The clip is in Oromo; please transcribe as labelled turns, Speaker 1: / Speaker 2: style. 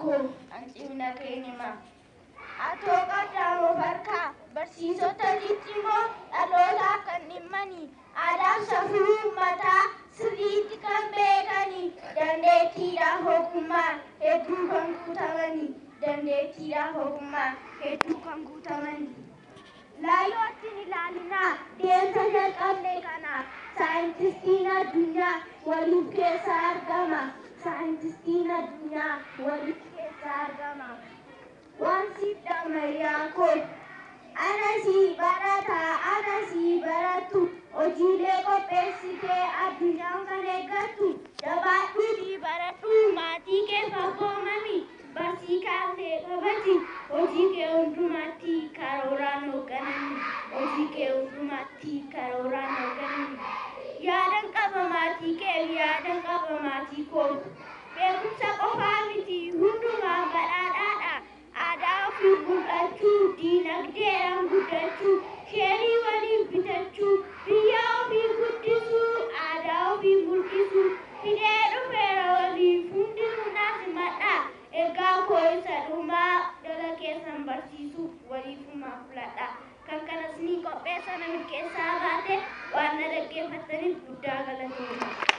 Speaker 1: koo hanqina keenyama. Atoo qaddaamoo farkaa barsiisota ciccimoo dhaloota kan dhimmanii aadaa safuu uummataa sirriitti kan beekanii dandeettiidhaaf ogummaa hedduu kan guutamanii dandeettiidhaaf ogummaa hedduu kan guutamanii. Laayootiin ilaalinaa deemsa jalqabne kana saayintistiin addunyaa waliif keessa argama. Saayintistiin addunyaa waliif keessa argama. Waan siif dhammayyaa koo ana sii barataa ana sii barattu hojiilee qopheessitee addunyaan kan eeggattu jabaadhuutii baradhuu maatii kee fagoomami barsii kaasee qabati hojii kee hundumaatti karooraan hoogganani hojii kee hundumaatti karooraan hoogganani yaadan qaba maatii kee yaadan qaba maatii koo beekumsa qofaa miti hundumaan badhaadhaadha. Aadaa ofii mul'achuu diinagdeedhaan guddachuu sheerii waliif bitachuu biyya ofii guddisuu aadaa ofii mul'isuu fidee dhufeera waliif hundinuu naaf himadhaa ergaa koo isa dhumaa dhala keessan barsiisuuf waliifumaa filadhaa kan kanas ni qopheessa namni keessaa baate waan na dhaggeeffataniif guddaa galatoomna.